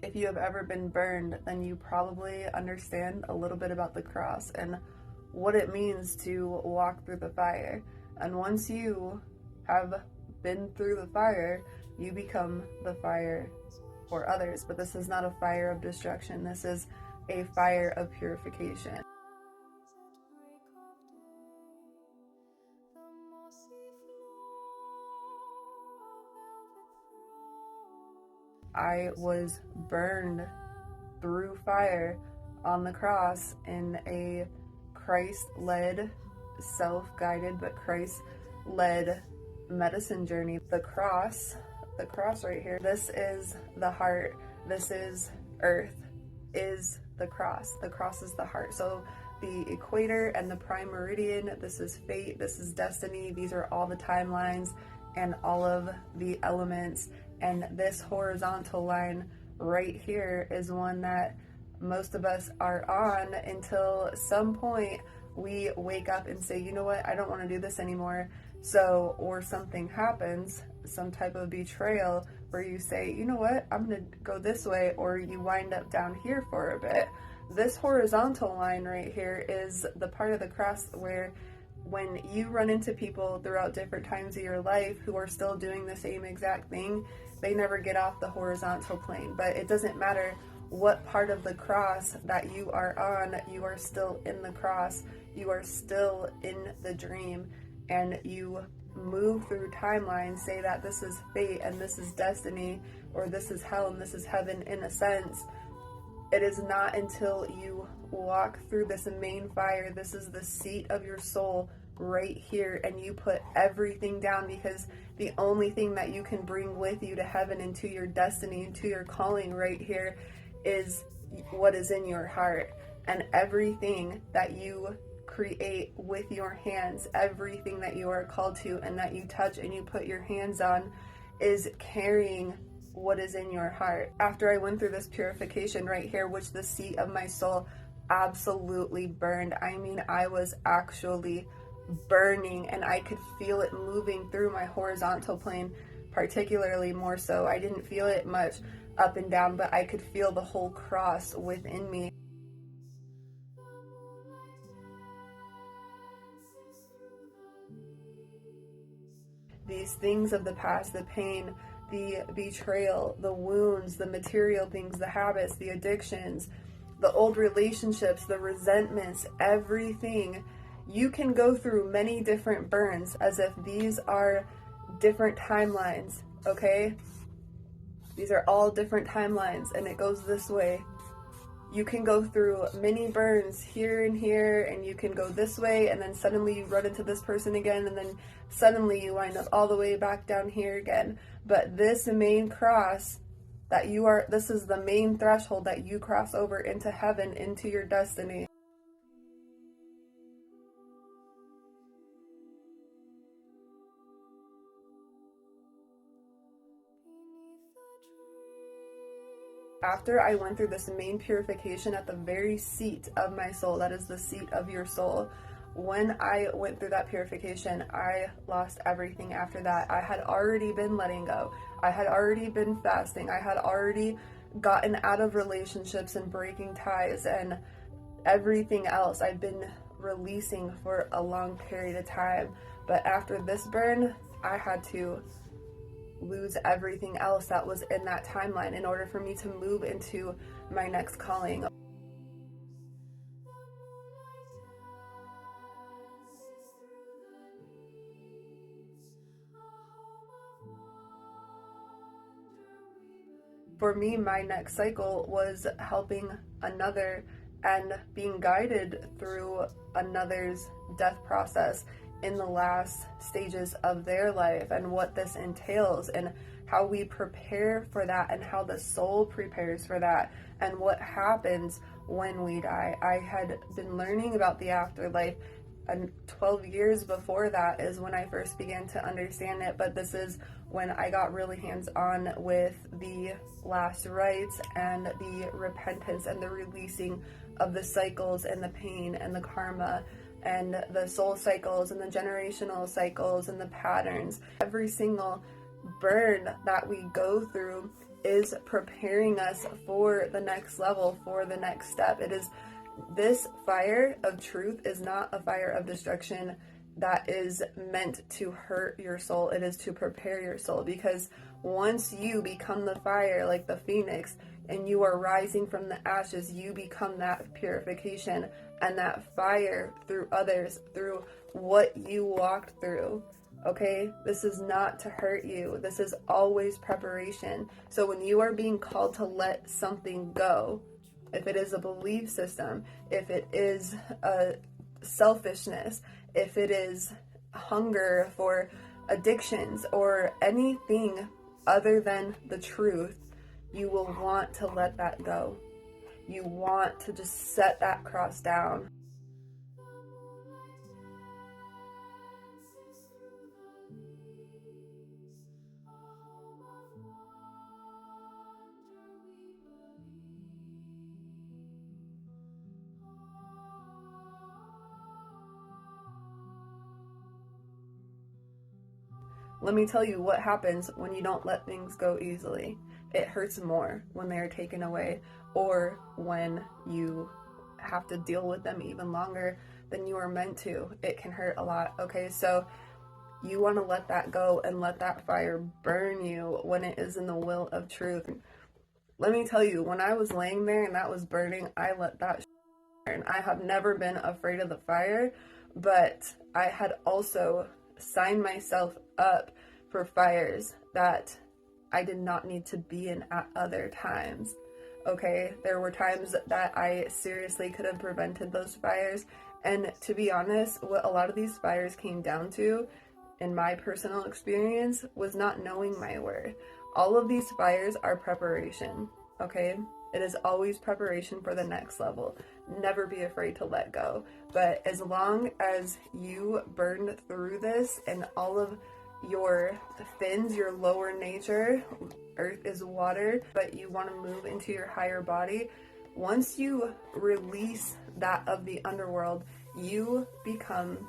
If you have ever been burned, then you probably understand a little bit about the cross and what it means to walk through the fire. And once you have been through the fire, you become the fire for others. But this is not a fire of destruction, this is a fire of purification. I was burned through fire on the cross in a Christ-led, self-guided, but Christ-led medicine journey. The cross right here, this is the heart, this is earth, is the cross. The cross is the heart. So the equator and the prime meridian, this is fate, this is destiny, these are all the timelines and all of the elements. And this horizontal line right here is one that most of us are on until some point we wake up and say, you know what, I don't want to do this anymore. So, or something happens, some type of betrayal where you say, you know what, I'm going to go this way, or you wind up down here for a bit. This horizontal line right here is the part of the cross where when you run into people throughout different times of your life who are still doing the same exact thing, they never get off the horizontal plane. But it doesn't matter what part of the cross that you are on, you are still in the cross, you are still in the dream, and you move through timelines, say that this is fate and this is destiny, or this is hell and this is heaven in a sense. It is not until you walk through this main fire, this is the seat of your soul right here, and you put everything down, because the only thing that you can bring with you to heaven and to your destiny and to your calling right here is what is in your heart. And everything that you create with your hands, everything that you are called to and that you touch and you put your hands on, is carrying what is in your heart. After I went through this purification right here, which the seat of my soul absolutely burned. I mean, I was actually burning, and I could feel it moving through my horizontal plane, particularly more so. I didn't feel it much up and down, but I could feel the whole cross within me. These things of the past, the pain, the betrayal, the wounds, the material things, the habits, the addictions, the old relationships, the resentments, everything. You can go through many different burns as if these are different timelines, okay? These are all different timelines, and it goes this way. You can go through many burns here and here, and you can go this way, and then suddenly you run into this person again, and then suddenly you wind up all the way back down here again. But this main cross that you are, this is the main threshold that you cross over into heaven, into your destiny. After I went through this main purification at the very seat of my soul, that is the seat of your soul, when I went through that purification, I lost everything after that. I had already been letting go. I had already been fasting. I had already gotten out of relationships and breaking ties and everything else. I've been releasing for a long period of time. But after this burn, I had to lose everything else that was in that timeline in order for me to move into my next calling. For me, my next cycle was helping another and being guided through another's death process in the last stages of their life, and what this entails, and how we prepare for that, and how the soul prepares for that, and what happens when we die. I had been learning about the afterlife, and 12 years before that is when I first began to understand it, but this is when I got really hands-on with the last rites and the repentance and the releasing of the cycles and the pain and the karma and the soul cycles and the generational cycles and the patterns. Every single burn that we go through is preparing us for the next level, for the next step. It is, this fire of truth is not a fire of destruction that is meant to hurt your soul. It is to prepare your soul, because once you become the fire like the phoenix and you are rising from the ashes, you become that purification and that fire through others, through what you walked through. Okay, this is not to hurt you. This is always preparation. So when you are being called to let something go, if it is a belief system, if it is a selfishness, if it is hunger for addictions or anything other than the truth, you will want to let that go. You want to just set that cross down. Let me tell you what happens when you don't let things go easily. It hurts more when they are taken away, or when you have to deal with them even longer than you are meant to. It can hurt a lot. Okay, so you want to let that go and let that fire burn you when it is in the will of truth. Let me tell you, when I was laying there and that was burning, I let that burn. I have never been afraid of the fire, but I had also signed myself up for fires that I did not need to be in at other times. Okay, there were times that I seriously could have prevented those fires. And to be honest, what a lot of these fires came down to, in my personal experience, was not knowing my word. All of these fires are preparation. Okay, it is always preparation for the next level. Never be afraid to let go. But as long as you burn through this and all of your fins, your lower nature, earth is water, but you want to move into your higher body, once you release that of the underworld, you become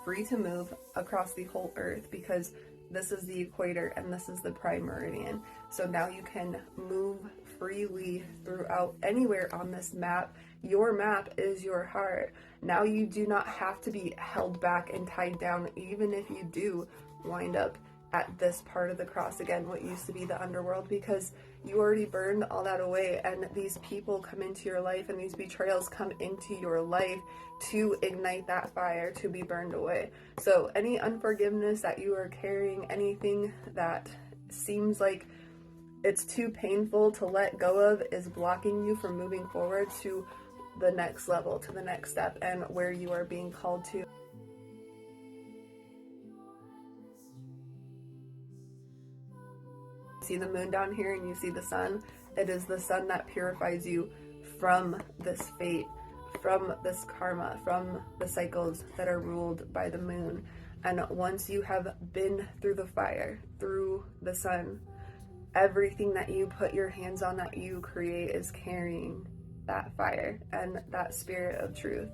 free to move across the whole earth, because this is the equator and this is the prime meridian. So now you can move freely throughout anywhere on this map. Your map is your heart. Now you do not have to be held back and tied down, even if you do wind up at this part of the cross again, what used to be the underworld, because you already burned all that away. And these people come into your life, and these betrayals come into your life to ignite that fire to be burned away. So any unforgiveness that you are carrying, anything that seems like it's too painful to let go of, is blocking you from moving forward to the next level, to the next step, and where you are being called to. See the moon down here and you see the sun? It is the sun that purifies you from this fate, from this karma, from the cycles that are ruled by the moon. And once you have been through the fire, through the sun, everything that you put your hands on, that you create, is carrying that fire and that spirit of truth.